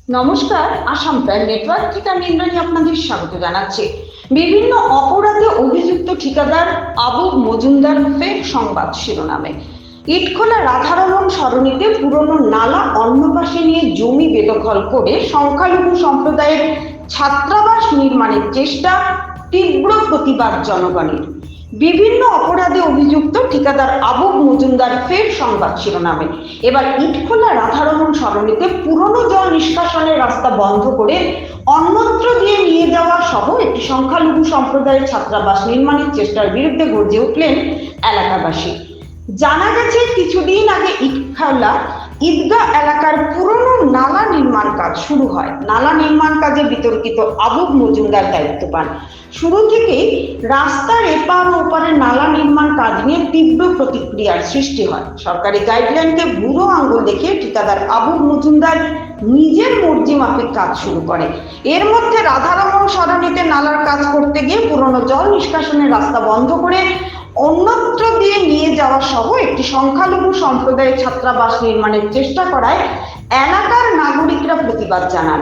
নমস্কার, Assam prime network থেকে আমি ইন্দ্রাণী আপনাদের স্বাগত জানাচ্ছি। বিভিন্ন অপরাধে অভিযুক্ত ঠিকাদার আবু মজুমদার ফের সংবাদ শিরোনামে। ইটখোলা রাধারমণ সরণিতে পুরনো নালা অন্য পাশে নিয়ে জমি বেদখল করে সংখ্যালঘু সম্প্রদায়ের ছাত্রাবাস নির্মাণের চেষ্টা, তীব্র প্রতিবাদ জনগণের। বিভিন্ন অপরাধে অভিযুক্ত ঠিকাদার আবু মজুমদার ফের সংবাদ শিরোনামে। এবার ইটখোলা রাধারমণ সরণিতে পুরনো জল নিষ্কাশনের রাস্তা বন্ধ করে অন্যত্র দিয়ে নিয়ে যাওয়া সহ একটি সংখ্যালঘু সম্প্রদায়ের ছাত্রাবাস নির্মাণের চেষ্টার বিরুদ্ধে গর্জে উঠলেন এলাকাবাসী। জানা গেছে, কিছুদিন আগে ইটখোলা ঈদগাহ এলাকার পুরনো নালা নির্মাণ কাজ শুরু হয়। নালা নির্মাণ কাজে বিতর্কিত আবু মজুমদার দায়িত্ব পান। শুরু থেকেই রাস্তার এপার ও ওপারে নালা নির্মাণ কাজ নিয়ে তীব্র প্রতিক্রিয়ার সৃষ্টি হয়। সরকারি গাইডলাইনকে বুড়ো আঙ্গুল দেখিয়ে ঠিকাদার আবু মজুমদার নিজের মর্জি মাফিক কাজ শুরু করে। এর মধ্যে রাধারমণ সরণিতে নালার কাজ করতে গিয়ে পুরনো জল নিষ্কাশনের রাস্তা বন্ধ করে অন্যত্র দিয়ে নিয়ে যাওয়া সহ একটি সংখ্যালঘু সম্প্রদায়ের ছাত্রাবাস নির্মাণের চেষ্টা করায় এলাকার নাগরিকরা প্রতিবাদ জানান।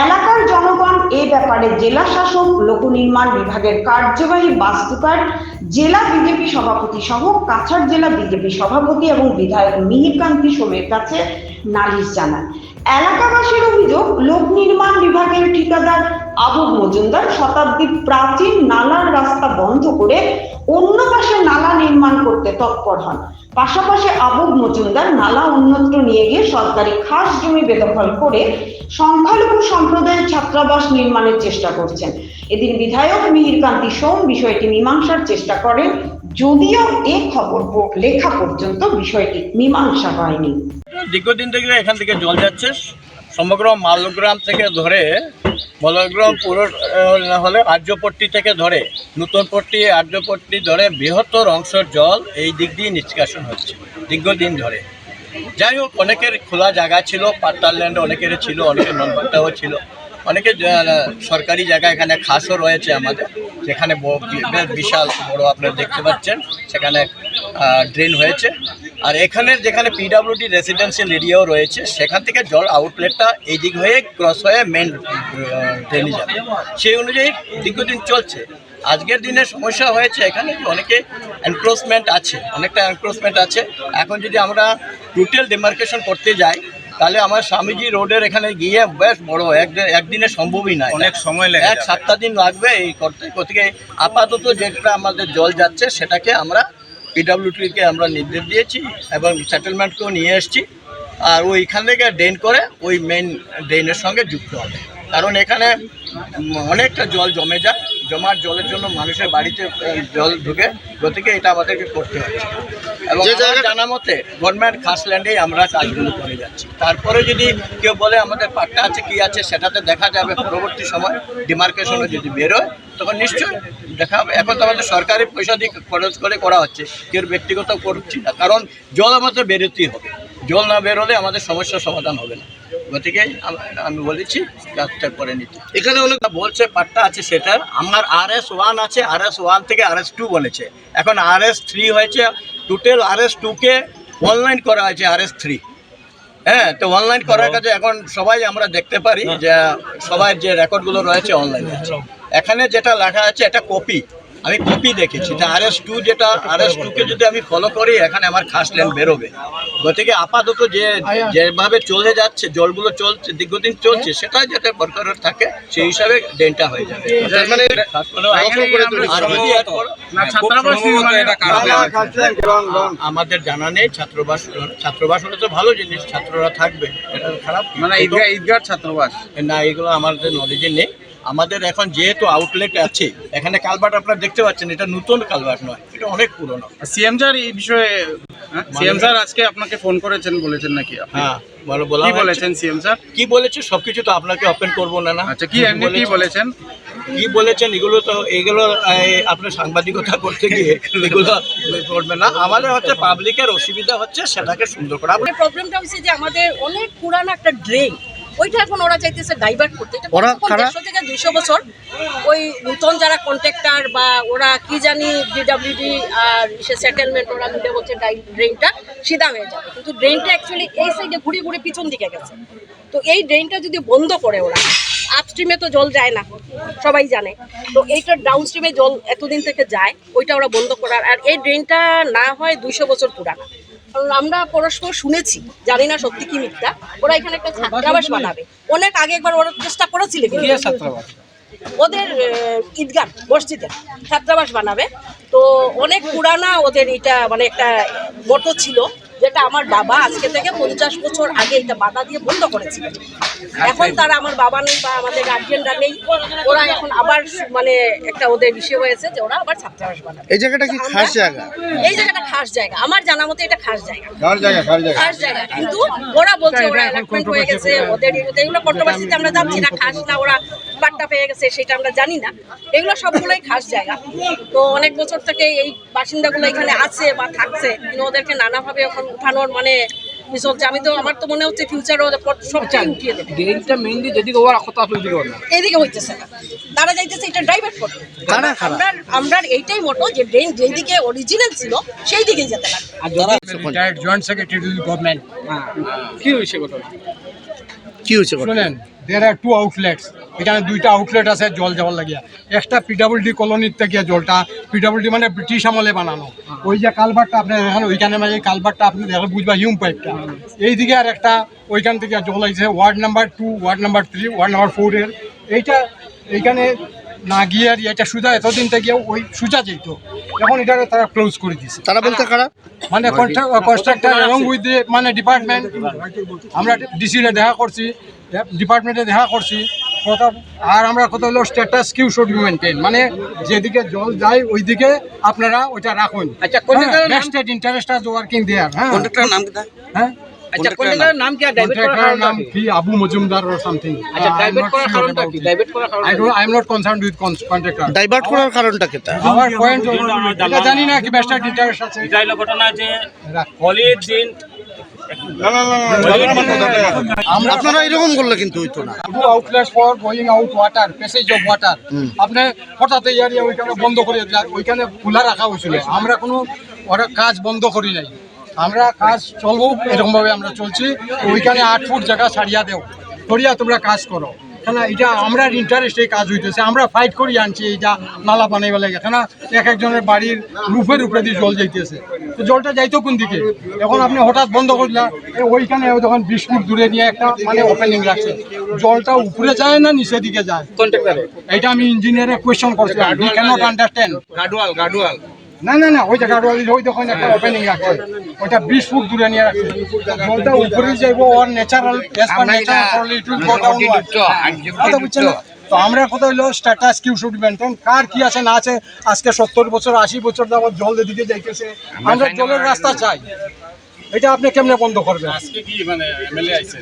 এলাকার জনগণ এ ব্যাপারে জেলা শাসক, লোক নির্মাণ বিভাগের কার্যবাহী বাস্তুকার, জেলা বিজেপি সভাপতি সহ কাছাড় জেলা বিজেপি সভাপতি এবং বিধায়ক মিহিরকান্তি সোমের কাছে নালিশ জানান। এলাকাবাসীর অভিযোগ, লোক নির্মাণ বিভাগের ঠিকাদার আবু মজুমদার শতাব্দী প্রাচীন নালার রাস্তা বন্ধ করে অন্য পাশে নালা নির্মাণ করতে তৎপর হন। পাশাপাশি আবু মজুমদার নালা অন্যত্র নিয়ে গিয়ে সরকারি খাস জমি বেদখল করে সংখ্যালঘু সম্প্রদায়ের ছাত্রাবাস নির্মাণের চেষ্টা করছেন। এদিন বিধায়ক মিহিরকান্তি সোম বিষয়টি মীমাংসার চেষ্টা করেন, যদিও এ খবর লেখা পর্যন্ত বিষয়টি মীমাংসা হয়নি। দীর্ঘদিন থেকে এখান থেকে জল যাচ্ছে, সমগ্র মালগ্রাম থেকে ধরে মালগ্রাম পুরো হলে আর্যপট্টি থেকে ধরে নূতনপট্টি, আর্যপট্টি ধরে বৃহত্তর অংশের জল এই দিক দিয়ে নিষ্কাশন হচ্ছে দীর্ঘদিন ধরে। যাই হোক, অনেকের খোলা জায়গা ছিল, পাট্টার ল্যান্ড অনেকের ছিল, অনেকের নন পাট্টাও ছিল, অনেকে সরকারি জায়গা এখানে খাসও রয়েছে আমাদের, যেখানে বিশাল বড় আপনারা দেখতে পাচ্ছেন, সেখানে ড্রেন হয়েছে। আর এখানে যেখানে পিডব্লিউডি রেসিডেন্সিয়াল এরিয়াও রয়েছে, সেখান থেকে জল আউটলেটটা এই দিক হয়ে ক্রস হয়ে মেন ড্রেনে যাবে, সেই অনুযায়ী দীর্ঘদিন চলছে। আজকের দিনে সমস্যা হয়েছে এখানে অনেকে এনক্রোচমেন্ট আছে, অনেকটা এনক্রোচমেন্ট আছে। এখন যদি আমরা টোটাল ডিমার্কেশন করতে যাই, তাহলে আমার স্বামীজি রোডের এখানে গিয়ে বেশ বড় একদিনে সম্ভবই নয়, অনেক সময় লাগে, 1-7 দিন লাগবে এই করতে। গতিকে আপাতত যেটা আমাদের জল যাচ্ছে সেটাকে আমরা পিডব্লিউডিকে আমরা নির্দেশ দিয়েছি এবং সেটেলমেন্টকেও নিয়ে এসেছি। আর ওইখান থেকে ড্রেন করে ওই মেন ড্রেনের সঙ্গে যুক্ত হবে, কারণ এখানে অনেকটা জল জমে যায়, জমার জলের জন্য মানুষের বাড়িতে জল ঢুকে, গতিকে এটা আমাদেরকে করতে হচ্ছে। এবং জানা মতে গভর্নমেন্ট খাস ল্যান্ডেই আমরা কাজগুলো করে যাচ্ছি। তারপরে যদি কেউ বলে আমাদের পাট্টা আছে কি আছে, সেটাতে দেখা যাবে পরবর্তী সময় ডিমার্কেশনে যদি বেরোয় তখন নিশ্চয়ই দেখা হবে। এখন তো আমাদের সরকারি পয়সা দিয়ে খরচ করে করা হচ্ছে, কেউ ব্যক্তিগত করছি না, কারণ জল আমাদের বেরোতেই হবে। জল না বেরোলে আমাদের সমস্যার সমাধান হবে না। গতিকে আমি বলেছি কাজটা করে নিতে। এখানে অনেক বলছে পাট্টা আছে, সেটার আমার RS1 আছে, RS1 থেকে RS2 বলেছে, এখন RS3 হয়েছে। টোটাল RS2কে অনলাইন করা হয়েছে RS3। হ্যাঁ, তো অনলাইন করার কাজে এখন সবাই আমরা দেখতে পারি যে সবাই যে রেকর্ডগুলো রয়েছে অনলাইনে আছে। এখানে যেটা লেখা আছে এটা কপি, আমি কপি দেখেছি। যে RS2 যেটা, RS2কে যদি আমি ফলো করি এখানে আমার খাস ল্যান্ড বেরোবে। গতিকে আপাতত যেভাবে চলে যাচ্ছে, জলগুলো চলছে, দীর্ঘদিন চলছে, সেটা যাতে বরকরার থাকে সেই হিসাবে ড্রেনটা হয়ে যাবে। আমাদের জানা নেই ছাত্রবাস হলে তো ভালো জিনিস, ছাত্ররা থাকবে, এটা খারাপ মানে ঈদগাহ ছাত্রবাস না, এগুলো আমাদের নলেজে নেই। আমাদের এখন যেহেতু আউটলেট আছে, এখানে কালভার্ট আপনারা দেখতে পাচ্ছেন, এটা নতুন কালভার্ট নয়, এটা অনেক পুরনো। সিএম স্যার এই বিষয়ে, সিএম স্যার আজকে আপনাকে ফোন করেছেন বলেছেন নাকি? হ্যাঁ, কি বলেছেন সিএম স্যার? কি বলেছে সবকিছু তো আপনাকে ওপেন করবো না। আচ্ছা, কি বলেছেন? কি বলেছেন এগুলো আপনার সাংবাদিকতা করতে গিয়ে এগুলো করবে না। আমাদের হচ্ছে পাবলিকের অসুবিধা হচ্ছে, সেটাকে সুন্দর করা। প্রবলেমটা হচ্ছে যে আমাদের অনেক পুরানো একটা ড্রেন, ওইটা এখন ওরা চাইতেছে ডাইভার্ট করতে। এটা 150 থেকে 200 বছর ওই নতুন যারা কন্ট্রাক্টর বা ওরা কি জানি বিডব্লিউডি আর সেটেলমেন্ট ওরা মিলে হচ্ছে ড্রেনটা সিধা হয়ে যাবে, কিন্তু ড্রেনটা অ্যাকচুয়ালি এই সাইডে ঘুরে ঘুরে পিছন দিকে গেছে। তো এই ড্রেনটা যদি বন্ধ করে ওরা, আপস্ট্রিমে তো জল যায় না সবাই জানে, তো এইটা ডাউন স্ট্রিমে জল এতদিন থেকে যায়, ওইটা ওরা বন্ধ করার। আর এই ড্রেনটা না হয় 200 বছর পুরানা, কারণ আমরা পরস্পর শুনেছি, জানি না সত্যি কি মিথ্যা, ওরা এখানে একটা ছাত্রাবাস বানাবে। অনেক আগে একবার ওরা চেষ্টা করেছিল ওদের ঈদগাহ মসজিদে ছাত্রাবাস বানাবে। তো অনেক পুরানা ওদের এটা, মানে একটা মোটো ছিল, যেটা আমার বাবা আজকে থেকে 50 বছর আগে এটা বাধা দিয়ে বন্ধ করেছিল। এখন তারা, আমার বাবা নেই বা আমাদের গার্জিয়ানরা নেই, ওরা এখন আবার মানে একটা ওদের বিষয় হয়েছে যে ওরা আবার ছাত্রাবাস বানাবে। এই জায়গাটা কি খাস জায়গা? এই জায়গাটা খাস জায়গা, আমার জানা মতে এটা খাস জায়গা, খাস জায়গা। কিন্তু ওরা বলছে ওরা অ্যালাটমেন্ট হয়ে গেছে, ওদের এগুলো কন্ট্রোভার্সিতে আমরা যাচ্ছি না, খাস না ওরা পাট্টা পেয়ে গেছে সেটা আমরা জানি না, এগুলো সবগুলোই খাস জায়গা। তো অনেক বছর থেকে এই বাসিন্দাগুলো এখানে আছে বা থাকছে, কিন্তু ওদেরকে নানাভাবে এখন উঠানোর মানে চলছে। আমি তো, আমার তো মনে হচ্ছে ফিউচার সব উঠিয়ে দেবে। ড্রেনটা মেইনলি যেদিকে ওরা কথা আপনি দিকে না, এইদিকে হইতেছে না, তারা যাইতেছে এটা ডাইভার্ট করতে। আমরা এইটাই মোটো যে ড্রেন যেদিকে অরিজিনাল ছিল সেই দিকেই যেতে লাগবে। আর retired joint secretary to government কি হয়েছে ঘটনা? কি হয়েছে ঘটনা? শুনেন, দেয়ার আর 2 আউটলেটস, এখানে 2টা আউটলেট আছে জল যাওয়ার লাগিয়া। একটা পিডাব্লিউডি কলোনির থেকে জলটা, পিডাব্লিউডি মানে ব্রিটিশ আমলে বানানো, ওই যে কালভারটা আপনি দেখেন, ওইখানে মানে কালভারটা আপনি দেখেন বুঝবা, হিউম পাইপটা এইদিকে, আর একটা ওইখান থেকে জল আইছে ward number 2, ward number 3, ward number 4 এর। এইটা এইখানে না গিয়ে আর এটা সুজা এতদিন থেকে ওই সুজা যেত, এখন এটা তারা ক্লোজ করে দিছে। তারা বলতে খারাপ মানে কন্ট্রাক্টর এবং উইথ দি মানে ডিপার্টমেন্ট, আমরা ডিসিতে দেখা করছি, ডিপার্টমেন্টে দেখা করছি কথা। আর আমরা কথা হলো status quo should be maintain, মানে যেদিকে জল যায় ওইদিকে আপনারা ওইটা রাখুন। আচ্ছা, কন্ট্রাক্টরের নাম, স্টেট ইন্টারেস্ট আজ ওয়ার্কিং দেয়ার। হ্যাঁ, কন্ট্রাক্টরের নাম কি? হ্যাঁ, আচ্ছা কন্ট্রাক্টরের নাম কি আর ডাইভার্ট করার কন্ট্রাক্টরের কারণটা নাম কি? কি আবু মজুমদার or something. আচ্ছা, I'm ডাইভার্ট not করার sure কারণটা about কি? it. ডাইভার্ট করার কারণটা I'm not concerned with contractor. Divert করার কারণটা কি? আমার পয়েন্ট এটা জানি না কি স্টেট ইন্টারেস্ট আছে। এটা হলো ঘটনা যে হোলির দিন আপনারা এরকম করলে কিন্তু হইতো না। Two outlet for going out water, passage of water. আপনি হঠাৎ এই এরিয়া ওইখানে বন্ধ করে দিলেন, ওইখানে খোলা রাখা হয়েছিল। আমরা কোনো ওরা কাজ বন্ধ করি নাই, আমরা কাজ চলবো এরকমভাবে আমরা চলছি। ওইখানে 8 ফুট জায়গা ছাড়িয়া দেও, করিয়া তোমরা কাজ করো। কেন এটা আমরা ইন্টারেস্টে কাজ হইতেছে, আমরা ফাইট করি আনছি এইটা নালা বানাইবা লাগে। কেন এক একজনের বাড়ির রুফের উপরে দিয়ে জল যাইতেছে, তো জলটা যাইতো কোন দিকে? এখন আপনি হঠাৎ বন্ধ করলেন, ওইখানে যখন 20 ফুট দূরে নিয়ে একটা মানে ওপেনিং রাখছে, জলটা উপরে যায় না নিচের দিকে যায়? কন্ট্রাক্টরে এটা আমি ইঞ্জিনিয়ারে কোয়েশ্চন করছিলাম, হি ক্যানট আন্ডারস্ট্যান্ড। গাডওয়াল না না না, ওই জায়গাটা ওই দেখুন একটা ওপেনিং রাখছে, ওইটা 20 ফুট দূরে নিয়ে রাখছে, জলটা উপরে যাইব ওর natural it will go downward. কথা বুঝছেন না? তো আমরা কথা হইলো স্ট্যাটাস কিউ শুড মেইনটেইন, কার কি আছে না আছে। আজকে 70 বছর 80 বছর যাবত জল এদিকে যাইতেছে, আমরা জলের রাস্তা চাই। এটা আপনি কেমনে বন্ধ করবেন? আজকে কি মানে এমএলএ আইছে,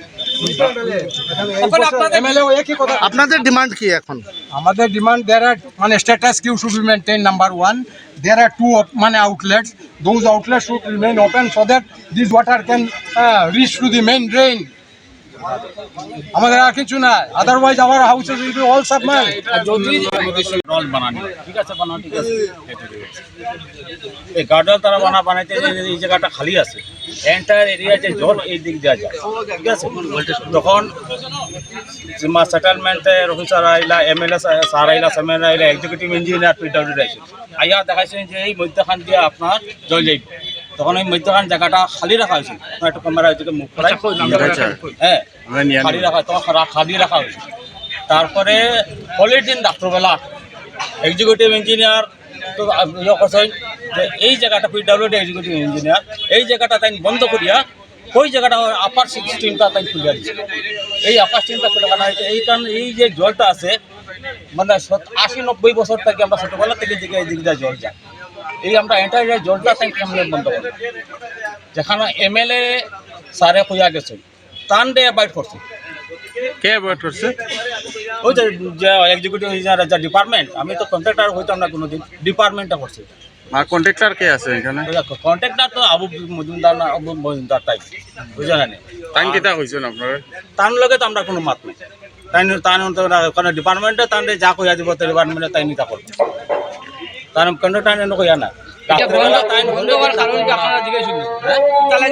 এমএলএ একই কথা। আপনাদের ডিমান্ড কি এখন? আমাদের ডিমান্ড, দেয়ার আর মানে status quo should be maintain. Number 1, there are 2 মানে outlets, those outlets should remain open so that this water can reach to the main drain. আমাদের আর কিছু না, otherwise our houses will be all submerge. Roll বানানি ঠিক আছে, বানানো ঠিক আছে। এই গার্ডওয়াল তারা বানাইতে এই জায়গাটা খালি আছে, এন্টায়ার এরিয়া যে জল এই দিক দেওয়া যায়, ঠিক আছে। তখন সেটেলমেন্টের অফিসার আইলা, এমএলএ স্যার আইলা, সেমেন আইলা, এক্সিকিউটিভ ইঞ্জিনিয়ার পিডব্লিউডি আইছে, আইয়া দেখাইছেন যে এই মধ্যখান দিয়ে আপনার জল যাইব। তখন ওই মধ্যখান জায়গাটা খালি রাখা হয়েছিল, একটু ক্যামেরা ওইদিকে মুখ করাই, হ্যাঁ খালি রাখা, তখন খালি রাখা হয়েছে। তারপরে হোলির দিন রাত্রবেলা এক্সিকিউটিভ ইঞ্জিনিয়ার তো ইয়ে করছেন যে এই জায়গাটা পিডব্লিউডি এক্সিকিউটিভ ইঞ্জিনিয়ার এই জায়গাটা তাই বন্ধ করিয়া ওই জায়গাটা আপার স্ট্রিমটা তাই খুলিয়া দিচ্ছে। এই আপার স্ট্রিমটা খুলে কারণ এই কারণে এই যে জলটা আছে মানে 80-90 বছর থেকে আমরা ছোটোবেলা থেকে দিকে এই দিক দিয়ে জল যায়, এই আমরা এন্টার জলটা তাই কেমন বন্ধ করি। যেখানে এমএলএ স্যারে কইয়া গেছে টান দিয়ে বাইট করছে। কে অ্যাভয়েড করছে? ওই যে এক্সিকিউটিভ ইঞ্জিনিয়ার যা ডিপার্টমেন্ট, আমি তো কন্ট্রাক্টর হইতাম না কোনোদিন, ডিপার্টমেন্টটা করছে। আর কন্ট্রাক্টর কে আছে এখানে? কন্ট্রাক্টর তো আবু মজুমদার না, আবু মজুমদার তাই বুঝে না। টাইম কেটা হয়েছেন আপনারা? তার লগে তো আমরা কোনো মাত নাই, তাই ওখানে ডিপার্টমেন্টে তাই যা কইয়া দিব ডিপার্টমেন্টে তাই নিতা করবো, তার কন্ট্রাক্টর কইয়া না। বন্ধ করার কারণ কি আপনারা জিজ্ঞেস করলেন?